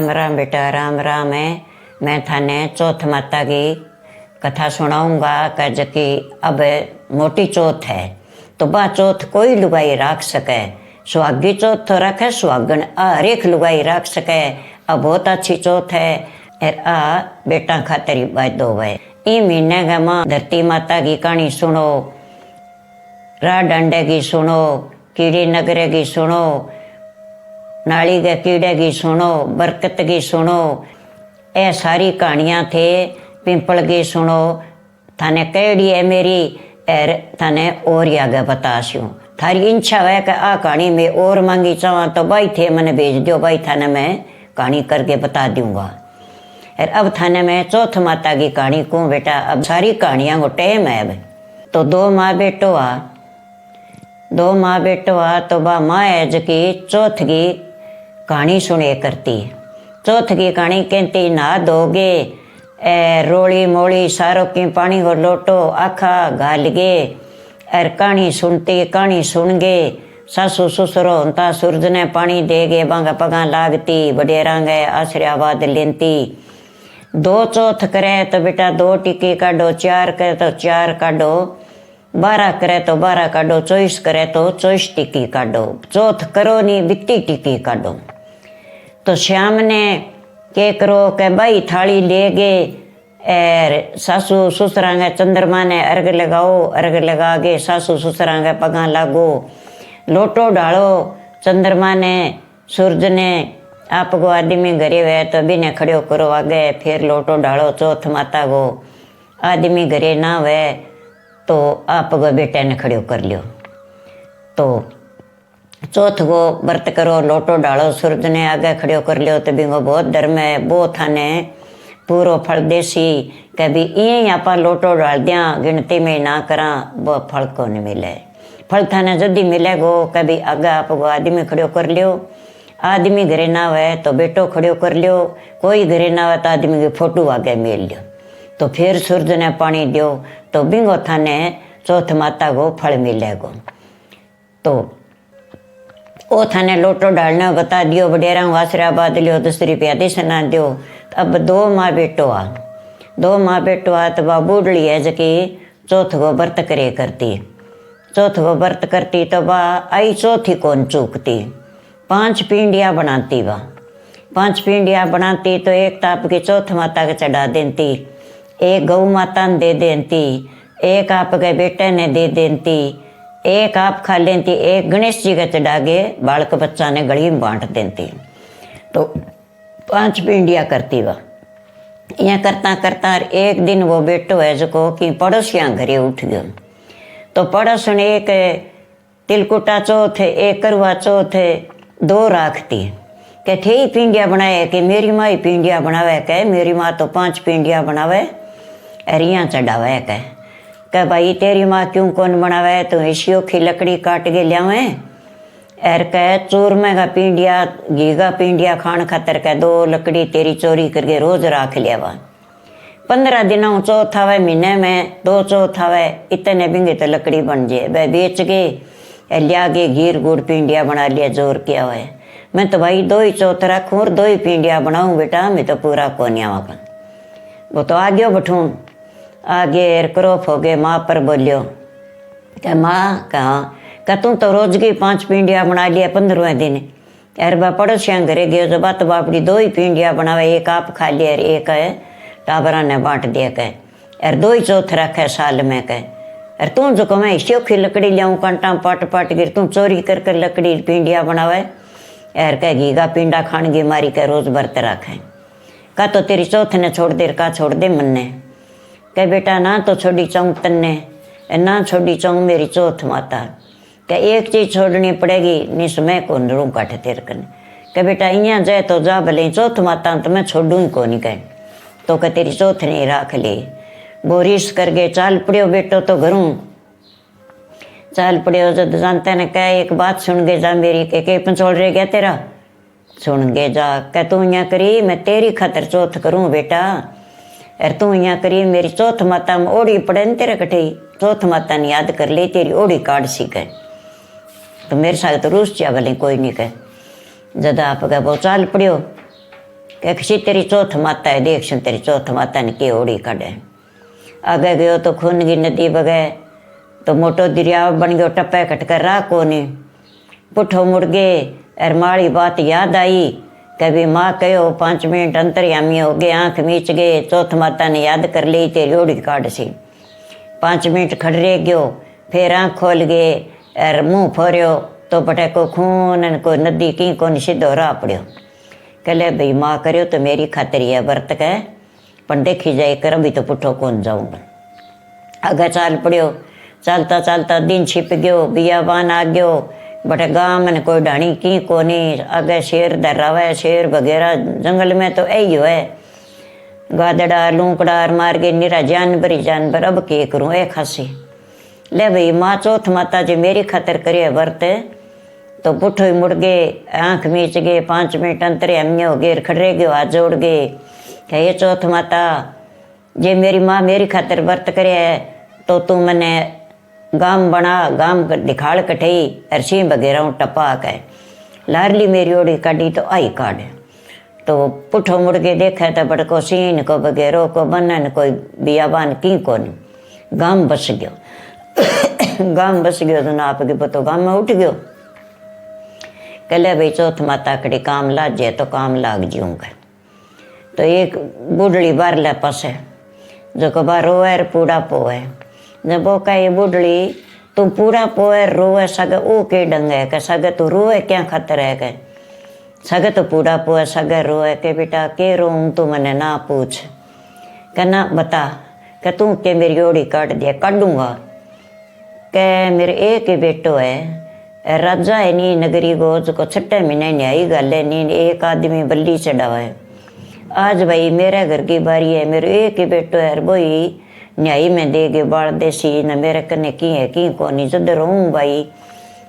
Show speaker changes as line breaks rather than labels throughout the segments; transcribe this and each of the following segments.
राम राम बेटा, राम राम है। मैं थाने चौथ माता की कथा सुनाऊंगा कि अब मोटी चौथ है तो बा चौथ कोई लुगाई रख सके। सुहागी चौथ तो रखे सुहागन हर एक लुगाई रख सके। अब बहुत अच्छी चौथ है। और बेटा खातर वायदो है। ई महीने का माँ धरती माता की कहानी सुनो, राह डंडे की सुनो, कीड़ी नगरे की सुनो, नाली के कीड़े की सुनो, बरकत की सुनो। ये सारी कहानियाँ थे। पिंपल की सुनो। थाने कहेड़ी है मेरी एर थाने और आगे बताशूँ। थारी इच्छा है कि आ कहानी में और मांगी चाहवा तो भाई थे मैंने भेज दो, भाई थाने मैं कहानी करके बता दूंगा। और अब थाने में चौथ माता की कहानी कहूँ बेटा। अब सारी कहानियाँ को टाइम है। अब तो दो माँ बेटो तो बा माँ है जकी चौथ की कहानी सुने करती। चौथ की कहानी कहती नहा धोगे रोली मोली सारों की पानी को लोटो आखा घाल गे। और कहानी सुन गे सासू ससुरो होता सूरज ने पानी दे गे बांगा पगा लागती बडेरा गए आशीर्वाद लेती। दो चौथ करे तो बेटा 2 टिक्की काटो, 4 करे तो 4 काटो, 12 करे तो 12 काटो, 24 करे तो 24 टिक्की काटो। चौथ करो नहीं बित्ती टिक्की काटो। तो श्याम ने के करो के भाई थाली ले गए और सासू ससुरांगे चंद्रमा ने अर्घ लगाओ, अर्घ लगा के सासू ससुरांगे पगा लागो, लोटो डालो। चंद्रमा ने सूरज ने आपको आदमी घरे हुए तो बिने खड़ो करो आगे, फिर लोटो डालो चौथ माता को। आदमी घरे ना हुए तो आपको बेटे ने खड़ो कर लियो। तो चौथ को व्रत करो, लोटो डालो, सूरज ने आगे खड़ो कर लियो तो बिंगो बहुत धर्म है। वो थाने पूरो फल देसी कभी यहीं आप लोटो डाल दिया गिनती में ना करा वो फल को नहीं मिले। फल थाने जल्दी मिलेगो। कभी आगे आपको आदमी खड़ो कर लियो, आदमी घरे ना हुए तो बेटो खड़ो कर लियो, कोई घरे ना हुए तो आदमी की फोटो आगे मिल लियो। तो फिर सूरज ने पानी दियो तो बिंगो थाने चौथ माता को फल मिलेगो। तो ओ थाने लोटो डालने बता दियो, बडेरा आशीर्वाद लियो, 10 रुपया दक्षिणा दियो। अब 2 माँ बेटो तो वह बूढ़ी है जकी चौथ को व्रत करे करती। चौथ को व्रत करती तो वह आई चौथी कौन चूकती। 5 पिंडिया बनाती वह। 5 पिंडिया बनाती तो एक ताप की चौथ माता के चढ़ा देती, एक गौ माता ने दे देती, एक आपके बेटे ने दे देती, एक आप खा लेती, एक गणेश जी के चढ़ा के बालक बच्चा ने गली में बांट देती। तो 5 पिंडिया करती वह। यह करता एक दिन वो बेटो है जो कि पड़ोसियाँ घरे उठ गयो। तो पड़ोस ने एक तिलकुटा चौथ एक करवा चौथ 2 राखती के थे पिंडिया बनाए कि मेरी माँ ही पिंडिया बनावे कहे, मेरी माँ तो 5 पिंडिया बनावे और यहाँ चढ़ावे कहे भाई तेरी माँ क्यों कौन बनावे। तो इसियो की लकड़ी काट के लियावे और कह चूरमे का पिंडिया घी का पिंडिया खान खातर कह 2 लकड़ी तेरी चोरी करके रोज राख लियावा। 15 दिनों चौथ आवे, महीने में 2 चौथ आवे, इतने बिंगे तो लकड़ी बन जाए। वह बेच के लिया के घीर गुड़ पिंडिया बना लिया जोर किया हुआ है। मैं तो भाई 2 ही चौथ रखूँ और 2 ही पिंडिया बनाऊँ बेटा, मैं तो पूरा कोनी आवा। वो तो आ गयो बठून आगे क्रोफ हो गए माँ पर बोलियो क्या माँ कहाँ तू तो रोज की 5 पिंडिया बना लिया 15वें दिन। यार बा पड़ोसियाँ घरे गयो जो बात बापड़ी 2 ही पिंडिया बनावे, एक आप खा लिया और एक है टाबरा ने बांट दिया कह। यार 2 ही चौथ रखे साल में कह। यार तू जो को मैं शोखी लकड़ी लियाऊँ कांटा पाट गिर तू चोरी कर कर लकड़ी पिंडिया बनावे। यार कह घी का पिंडा खान की मारी कह रोज व्रत रखे। का तो तेरी चौथ ने छोड़ दे, का छोड़ दे मन्ने। कह बेटा ना तो छोड़ी चाऊँ तन्ने, ना छोड़ी चाऊँ मेरी चौथ माता। क्या एक चीज छोड़नी पड़ेगी, निस मैं कौन रू काट तेर कन। कह बेटा इं जाए तो जा भले, चौथ माता तो मैं छोड़ू ही को नहीं कह। तो कह तेरी चौथ नहीं राख ली। बोरिश करके चाल पड़ियो बेटो तो घरों चाल पड़ियो। जब जानते ने कह एक बात सुन के जा मेरी, के पंचोल रह गया तेरा, सुन के जा। कह तू यहाँ करी मैं तेरी खातर चौथ करूँ बेटा, और तू यहाँ करी मेरी चौथ माता में ओढ़ी पड़े न तेरे कटे चौथ माता ने याद कर ले तेरी ओढ़ी काट सी कह। तो मेरे साथ तो रूस जा भले कोई नहीं कह। जद आप कह वो चाल पड़ियो कह किसी तेरी चौथ माता है, देख सुन तेरी चौथ माता ने के ओड़ी काटे। आगे गयो तो खून की नदी बगे तो मोटो दरिया बन गयो, टप्पे कटकर राह कोनी। पुठो मुड़ गए और माड़ी बात याद आई, कभी माँ कहो 5 मिनट अंतर्यामी हो गए, आँख मीच गए, चौथ माता ने याद कर ली तेरी ओड़ी काट सी। 5 मिनट खड़े गयो, फिर आँख खोल गए और मुँह फोरियो तो बटे को खून को नदी की को सीधो राह पड़ियो। कहले भाई माँ करो तो मेरी खातिर यह व्रत कह, पर देखी जाए कर भी तो पुठो कौन जाऊँगा। आगे चाल पड़ियो, चलता चलता दिन छिप गयो, बियाबान आ गयो, बटे गाँव में कोई ढाणी की कोनी। आगे शेर दर्रावे, शेर वगैरह जंगल में तो यही है, गादड़ा लूकड़ा मार के निरा जानवर जानवर। अब के करूँ ए खासी। ले भाई माँ चौथ माता जी मेरी खातर करिए व्रत, तो पुठो ही मुड़ गए, आँख मीच गए, 5 मिनट अंतर्यामी हो गए, खड़े गए, हाथ जोड़ गए, कह ये चौथ माता जे मेरी माँ मेरी खातर व्रत करे है तो तू मने गाम बना, गाम दिखाड़ कठई और सिंह वगैरह टपा के लारली मेरी ओड़ी काटी तो आई काट। तो पुठो मुड़ के देखा तो बड़को सीन को वगैरह को बनन कोई बियाबान की कोनी, गाम बस गयो। गाम बस गयो तो ना आपके पतो गाम में उठ गयो। कहले भाई चौथ माता कड़ी काम लाग जाए तो काम लाग जाऊंगा। तो एक बुढ़ड़ी बार ले पास है जो कबा रोए पूरा पोए। जब वो कहे बुढ़ड़ी तुम पूरा पोए रोए सगे ओ के डंग है, कह सगे तू रोए क्या खतर है, कह सगे तो पूरा पोए सगे रोए, के बेटा के रोऊं तू मने ना पूछ, कहना बता, कह तू के मेरी ओड़ी काट दिया, काटूंगा। कह मेरे एक ही बेटो है, राजा है नी नगरी गोज को 6 महीने न्यायी गल है नी, एक आदमी बल्ली चढ़ावा है। आज भाई मेरे घर की बारी है, मेरे एक ही बेटो है, वही न्यायी में दे गए बाल देसी न मेरे कने की है की कोनी। जद रहूँ भाई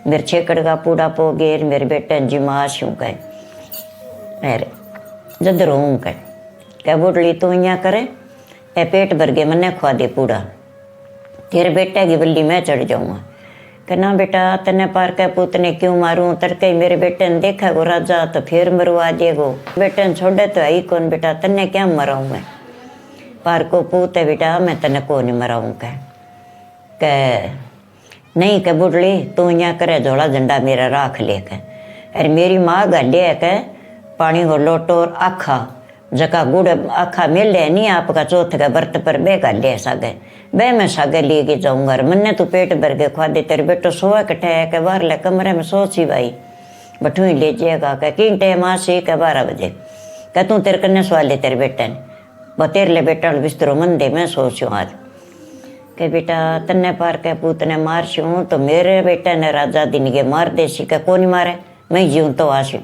मेरे छेकड़ का पूरा पो गए, मेरे बेटे जिमाश हूँ कह अरे जद रहूँ कह बुढ़ली तू यहाँ करे ए पेट भर गए मन्ने खुआ दे पूरा, तेरे बेटे की बल्ली मैं चढ़ जाऊँगा। कहना बेटा तने पार के पुत ने क्यों मारूं, तड़के मेरे बेटे ने देखा गो राजा तो फिर मरवा देगो, बेटे ने छोड़े तो आई कौन बेटा, तने क्या मराऊं मैं, पार को पूत है बेटा मैं तने को नहीं मराऊं। कह नहीं कह बुढ़ली तू यहाँ करे झोला झंडा मेरा राख ले कह, अरे मेरी माँ गाले है कह पानी हो लोटो और आखा जका गुड़ आखा मिल है नहीं आपका चौथ का व्रत पर बे गाले सागे बे मैं सागे लिए के जाऊंगा। मन्ने तू पेट भर के खुआ दे, तेरे बेटो सोए कटे है के बाहर ले कमरे में सोची भाई बठू ही ले जाएगा कह किन टाइम आसी के 12 बजे, कह तू तेरे कन्ने सवा ले तेरे बेटे ने, वो तेरे ले बेटा बिस्तरो मन दे मैं सोचूँ आज। के बेटा तन्ने पार के पूत ने मार छूँ तो मेरे बेटे ने राजा दिन के मार दे सी, का कौन मारे मैं जीऊँ तो आशू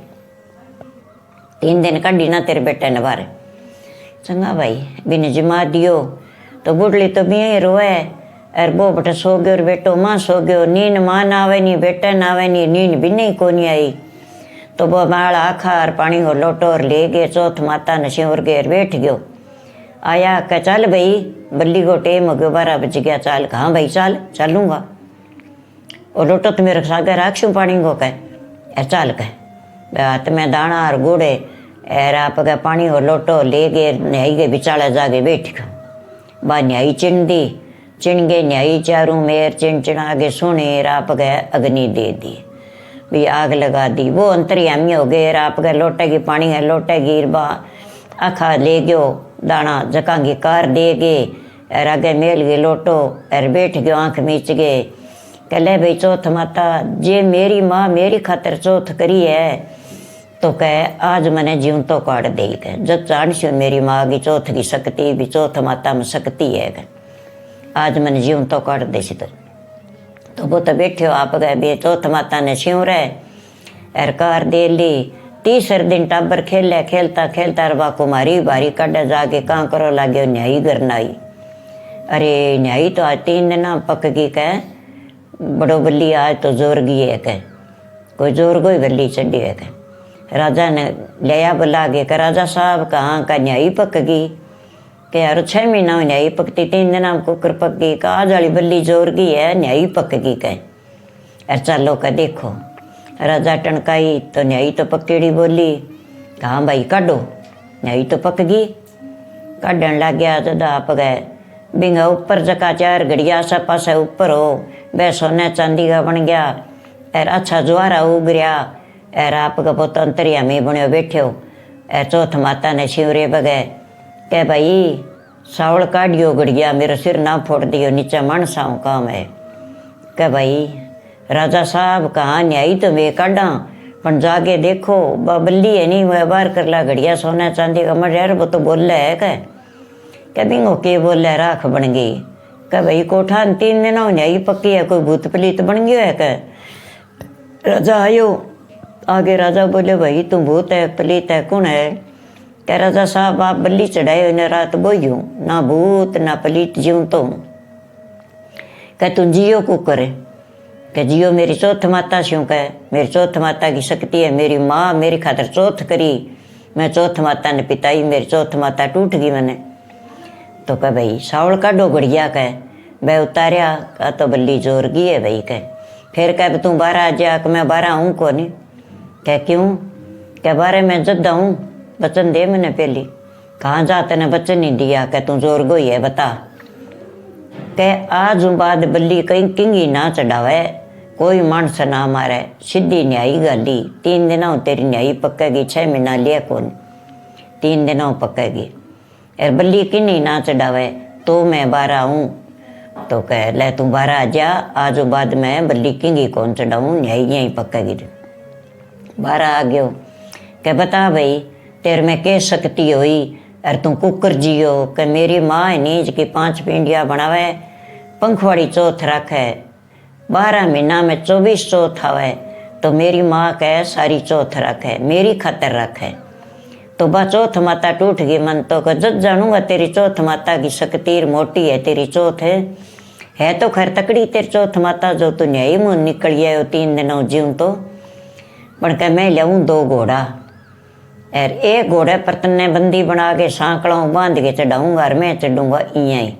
3 दिन कड़ी ना तेरे बेटे ने बारे। चंगा भाई बिन जिमा दियो तो बुढ़ली तो भी रोए और वो बटे सो गयो और बेटो माँ सो गयो, नींद माँ ना आवे नी बेटे ना आवे नी, नींद भी नहीं कोनी आई। तो वो बाल आखा और पानी को लोटो और ले गए, चौथ माता ने सिंवर गए बैठ गयो। आया कह चल भाई बल्ली को टेम हो गयो 12 बज गया, चल हाँ भाई चल चलूँगा, और लोटो तो मेरे सागर राखशू पानी को कह चल कह हाथ में दाना और गुड़े और आप का पानी और लोटो ले गए, न्याई के बिचाले जाके बैठ गयो। बा न्याई चिन दी, चिन गए न्याई चारों मेर चिन आगे सुने आप गए अग्नि दे दी, भी आग लगा दी। वो अंतर्यामी हो गए, आप गए लोटे की पानी है लोटे गिर बा आखा ले गयो दाना जकांगी कार दे गए और आगे मेल गए लोटो और बैठ गयो आँख मीच गए। कहले भाई चौथ माता जे मेरी माँ मेरी खातर चौथ करी है तो कह आज मैंने जीवन तो काट दे कह, जब जानसी मेरी माँ की चौथ की शक्ति भी चौथ माता में शक्ति है कह, आज मैंने जीवन तो काट दे सी। तो वो तो बैठे हो आप गए भी चौथ माता ने सिंह रहे और कार दे ली। 3 दिन टाबर खेले खेलता खेलता रवा कुमारी बारी काटे जाके कहाँ करो लागे न्यायी करनाई। अरे न्यायी तो आज 3 दिन पक गई कह, बड़ो बल्ली आज तो जोर गई है कह, कोई जोर कोई बल्ली चढ़ी है कह। राजा ने लिया बुला के कह राजा साहब कहाँ का न्यायी पक गई, के यार 6 महीना न्यायी पकती 3 दिन कुकर पक गई, का आज वाली बल्ली जोर गई है न्यायी पक गई कह। अरे चलो का देखो राजा टणकाई तो न्यायी तो पकड़ी बोली, हाँ भाई काटो न्याई तो पक गई। काढ़न लग गया जद आप गए बिंगा ऊपर जका 4 घड़िया सा पासे ऊपर हो वह सोने चांदी का बन गया और अच्छा जुआरा उग गया और आपका पुत अंतरिया में बनो बैठे हो। और चौथ माता ने शिवरे बगे कह भाई सावल काढ़ियो घड़िया मेरा सिर ना फोड़ दियो नीचे मानसाओं काम है। कह भाई राजा साहब कहाँ न्याई तो मैं काढ़ा पर जाके देखो बल्ली है नहीं वह बार कर ला घड़िया सोना चांदी का मर यार वो तो बोल रहा है कह बिंगो के बोल रहा राख बन गई। कह भाई कोठा 3 दिन हो न्याई पक्की है कोई भूत प्लीत बन गयो है। कह राजा आयो आगे राजा बोले भाई तू भूत है प्लीत है कौन है। कह राजा साहब आप बल्ली चढ़ाए इन्हें रात बोयूं ना भूत ना प्लीत जीव तो। कह तू जियो को करे। कह जियो मेरी चौथ माता स्यों कह मेरी चौथ माता की शक्ति है मेरी माँ मेरी खातर चौथ करी मैं चौथ माता ने पिताई मेरी चौथ माता टूट गई मैंने। तो कह भाई सावल काढ़ो घड़िया कह वह उतारिया कहा तो बल्ली जोर गई है भाई कह। फिर कह तू 12 आ जा कि मैं 12 हूँ को नहीं। कह क्यों। कह 12 मैं जद्दा हूँ बचन दे मैंने पहली। कहाँ जा तेने बचन नहीं दिया। कह तू जोर गोई है बता। कह आज बाद बल्ली कहीं किंगी ना चढ़ावे कोई मानस ना मारे सीधी न्यायी गाली 3 दिनों तेरी न्यायी पक्केगी 6 महीना लिया कौन 3 दिनों पक्केगी और बल्ली किन्नी ना चढ़ावे तो मैं 12 हूँ। तो कह ले तू 12 आ जा आज बाद मैं बल्ली किंगी कौन चढ़ाऊँ न्यायी यहीं पक्केगी 12 आ गयो। कह बता भाई तेरे में के शक्ति हुई और तू कुकर जियो। कह मेरी माँ है नीज की 5 पिंडिया बनावे पंखवाड़ी चौथ रखे 12 महीना में 24 चौथ आवे तो मेरी माँ कह सारी चौथ रखे मेरी खातर रखे। तो बा चौथ माता टूट गई मन तो कह जब जानूंगा तेरी चौथ माता की शक्ति मोटी है तेरी चौथ है तो खैर तकड़ी तेरी चौथ माता जो तू न्यायी मुँह निकल गया 3 दिनों जीव तो। पर कह मैं लाऊं 2 घोड़ा और एक घोड़े पर तन्ने बंदी बना के सांकड़ों बांध के चढ़ाऊंगा और मैं चढ़ूंगा इं ही।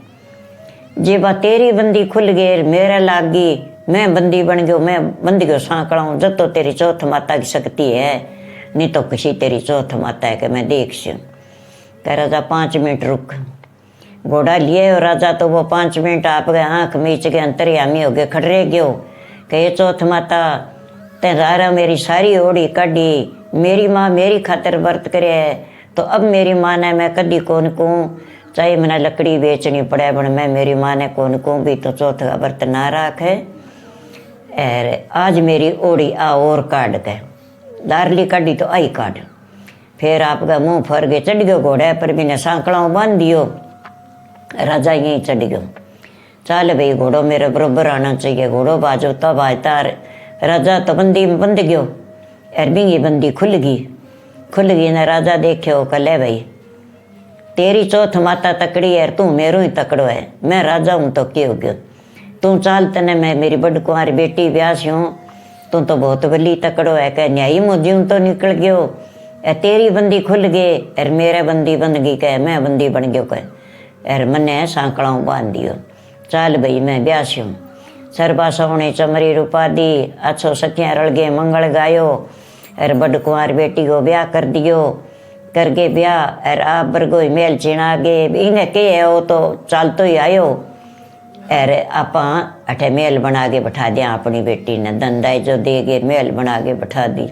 जे बा तेरी बंदी खुल गई मेरे लाग गई मैं बंदी बन गयो मैं बंदी को सांकड़ों जब तो तेरी चौथ माता की शक्ति है नहीं तो किसी तेरी चौथ माता है कि मैं देख सू। कह राजा 5 मिनट रुक। घोड़ा लिए और राजा तो वो 5 मिनट आप गए आँख मीच के अंतर्यामी हो गए खड़े गयो। कहे चौथ माता ते रारा मेरी सारी ओढ़ी काढ़ी मेरी माँ मेरी खातर व्रत करे तो अब मेरी माँ ने मैं कदी कौन कहूँ चाहे मैंने लकड़ी बेचनी पड़े बन मैं मेरी माँ ने कौन कहूँ भी तो चौथ का व्रत ना रखे और आज मेरी ओढ़ी आ और काढ़ के दारली काढ़ी तो आई काढ़। फिर आपका मुँह फर गए चढ़ गयो घोड़े पर भी ने सांकड़ों बांध दियो राजा यहीं चढ़ गयो। चल भाई घोड़ो मेरे बरोबर आना चाहिए घोड़ो बाजो तब आता राजा तो बंदी बंद गयो और बिंगी बंदी खुल गई ने राजा देखो कले भाई तेरी चौथ माता तकड़ी है तू मेरो ही तकड़ो है मैं राजा हूँ तो क्या हो गयो तू चाल तने मैं मेरी बड़ कुंवारी बेटी ब्यास हूँ तू तो बहुत बली तकड़ो है कह न्यायी मुझे तो निकल गयो तेरी बंदी खुल गई और मेरे बंदी बन गई कह मैं बंदी बन गयो कह और मने सांकड़ों बांध दियो। चल भाई मैं ब्यास हूँ सरबा सोने चमरी रूपा दी अच्छो सखियाँ रल गए मंगल गायो और बड़ कुंवार बेटी को ब्याह कर दियो करके ब्याह और आप बरगो मेल चिना गे इन्हें के है वो तो चालतो ही आयो और आप अठे मेल बना के बैठा दिया अपनी बेटी ने धंधा जो दे गए मेल बना के बैठा दी।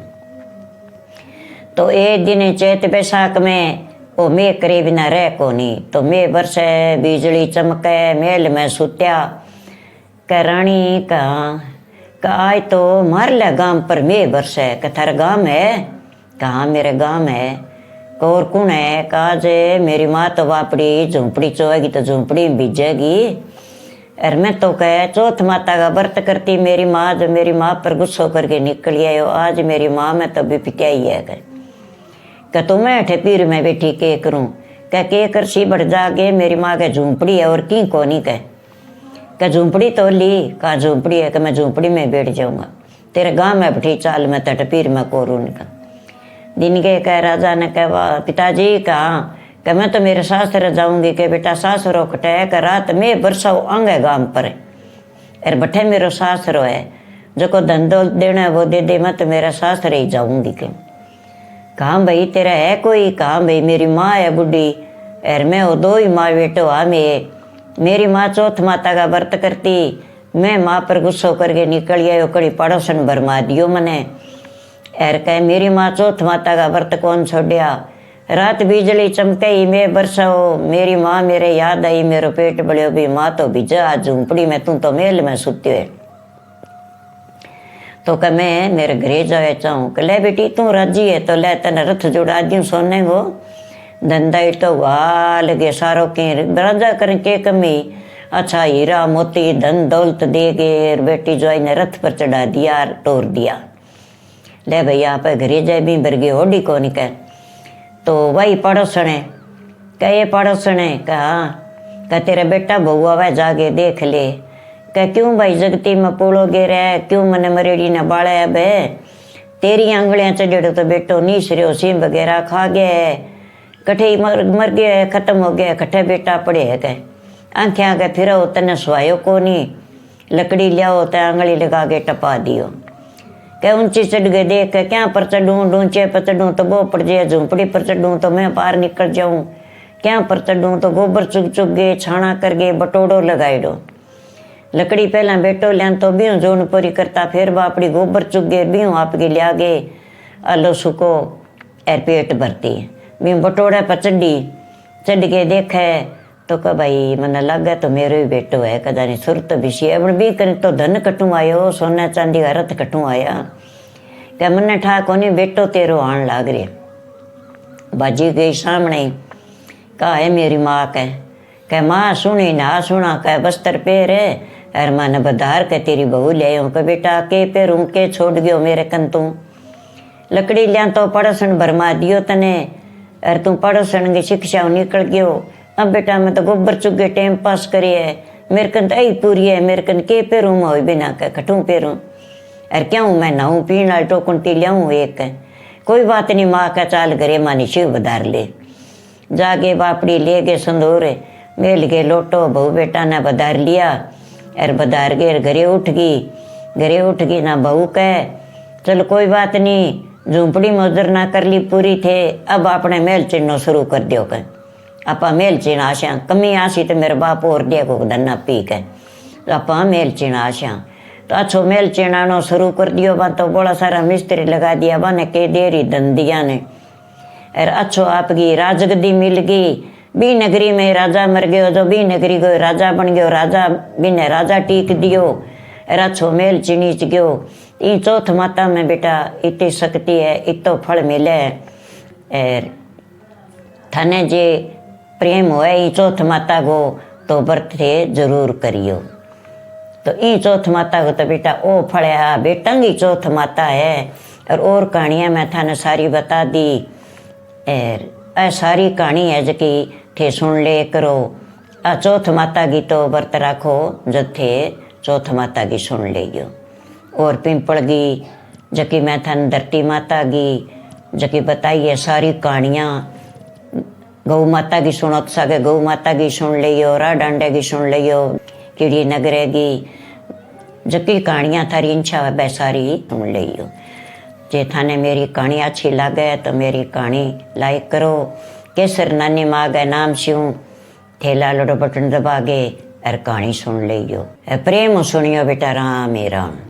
तो एक दिन चैत बैसाख में वो मैं करीब न रह कोनी तो मैं बरसे बिजली चमके मेल में सुत्या कह रानी कहा आज तो मार ले गांव पर मैं बरसे कह थारा गांव है कहाँ मेरे गांव है और कौन है कहा जे मेरी माँ तो वापड़ी झोंपड़ी चोएगी तो झोंपड़ी में बीजेगी और मैं तो कह चौथ माता का व्रत करती मेरी माँ जो मेरी माँ पर गुस्सा करके निकल आयो आज मेरी माँ में तो भी पिटाई है कह तो मैं अठे पीर में बैठी के करूँ कह के कर सी बढ़ जाके मेरी माँ के झोंपड़ी है और की को नहीं कह झोंपड़ी तो ली कहा झोंपड़ी है कि मैं झोंपड़ी में बैठ जाऊँगा तेरे गाँव में बैठी चाल मैं तट पीर में कोरूँ का दिन के कह राजा ने कहा पिताजी कहाँ कि मैं तो मेरे सासरे जाऊंगी कि बेटा सासरो कटे कर रात में बरसाओ आंगे गांव पर और बठे मेरो सासरो है जो को धंधो देना है वो दे दे मैं तो मेरा सासरे ही जाऊंगी के कहाँ भाई तेरा है कोई? कहाँ भाई मेरी माँ है बुढ़ी, और मैं वो दो ही माँ बेटो आ मेरी माँ चौथ माता का व्रत करती, मैं माँ पर गुस्सो करके निकल गया, कड़ी पड़ोसन भरमा दियो मने। एर कहे मेरी माँ चौथ माता का व्रत कौन छोड़िया, रात बिजली चमके ही मैं बरसाओ, मेरी माँ मेरे याद आई, मेरो पेट बढ़ियो भी माँ तो भिजा आज झूंपड़ी में, तू तो मेल में सुत्यो है। तो कह मैं मेरे घरे जाए चाहूँ, कि ले बेटी तू राजी है तो ले तेने रथ जुड़ा दूँ सोने को, धंधा ही तो वाह लगे सारो के राजा करें के कमी, अच्छा हीरा मोती धन दौलत दे के बेटी जो ने रथ पर चढ़ा दिया, तोड़ दिया। ले भैया आप घरे जाए भी बरगे होडी को निकल। तो वही पड़ोसन है, कह ये पड़ोसन है, कहा तेरा बेटा बहू आवे जाके देख ले। कह क्यों भाई जगती में पोड़ोगे रे, क्यों मने मरेड़ी ने बाड़ा है बे, तेरी आंगलियां चढ़ो तो बेटो नीस रहो, सीम वगैरह खा गया, कठे मर गया, खत्म हो गया, कठे बेटा पड़े है। कह आंखें आगे फिरो तने सुहायो को नहीं, लकड़ी लियाओ तो आंगली लगा के टपा दियो। कह ऊंची चढ़ गए देख के क्या पर चढ़ूँ, ढूंचे पर चढ़ूँ तो वो पड़ जाए, झूंपड़ी पर चढ़ूँ तो मैं पार निकल जाऊँ, क्या पर चढ़ूँ तो गोबर चुग चुग गए, छाना कर गए, बटोड़ो लगाई दो। लकड़ी पहला बेटो लिया तो बीहू जोन पूरी करता, फिर बापड़ी गोबर चुग गए, बीहू आपके लिया गए, आलो सुको एर पेट भरती, बीहू बटोड़े पर चढ़ के देखे तो कह भाई मने लगे तो मेरो ही बेटो है, कदा नहीं सुरत बिशी है, बी कर तो धन कटू आयो, सोना चांदी का रथ कटू आया। क्या मने ठा कोनी बेटो तेरो आन लाग रे। बाजी गई सामने, कहा है मेरी माँ कह माँ सुनी ना सुना, कह बस्तर पेर है, अरे मन बधार के तेरी बहू ले आऊँ, कह बेटा के पेरूँ के छोड़ गयो मेरे कन तू, लकड़ी लिया तो पड़ोसन भरमा दियो तने, अरे तू पड़ोसन की शिक्षा निकल गयो, अब बेटा मैं तो गोबर चुगे टाइम पास करी है, मेरे कन तो यही पूरी है, मेरे कन के पेरूँ मैं हो बिना कह खटूँ पेरूँ, अरे क्या हूँ मैं नहाऊँ पीण वाली टोकनटी लियाऊँ एक, कोई बात नहीं माँ का चाल करे मानी शिव बधार ले। जाके बापड़ी ले गए संदूर, मेल के लोटो बहू बेटा ने बधार लिया, अरे बधार के घरे उठ गई ना बहू कह चल कोई बात नहीं, झूंपड़ी में उधर ना कर ली पूरी थे, अब आपने मेल चिन्नो शुरू कर दियो कह, आपा मेल चिन्ह आशा कमी आसी तो मेरे बाप और दिया को धन्ना पी के, तो आपा मेल चिन्ह आशा तो अच्छो मेल चिन्हानो शुरू कर दियो, बा तो बड़ा सारा मिस्त्री लगा दिया, बने के देरी धंधिया ने, और अच्छो आपकी राजगद्दी मिल गई, बी नगरी में राजा मर गयो, जो बी नगरी को राजा बन गयो, राजा बिने राजा टीक दियो, और अच्छो मेल चिनीच गयो। ई चौथ माता में बेटा इतनी शक्ति है, इतो फल मिले, और थाने जे प्रेम होए ई चौथ माता को तो व्रत थे जरूर करियो। तो ई चौथ माता को तो बेटा ओ फल है, बेटंगी चौथ माता है, और कहानियाँ मैं थाने सारी बता दी, और सारी कहानी है जकी थे सुन ले करो, आ चौथ माता की तो व्रत राखो जब थे चौथ माता की सुन लेगियो। और पिंपल की जकी मैं थाने धरती माता की जकी बताई है सारी कहानियाँ, गौ माता की सुनो तो सके गौ माता की सुन लियो, रा डांडे की सुन लियो, कीड़ी नगरे की जकी कहानियाँ थारी इच्छा है सारी सुन लियो। जे थाने मेरी कहानी अच्छी लगे तो मेरी कहानी लाइक करो, केसर नानी माँ का नाम स्यूँ थेला लोडो बटन दबा के और कहानी सुन लियो, प्रेम सुनियो बेटा राम राम।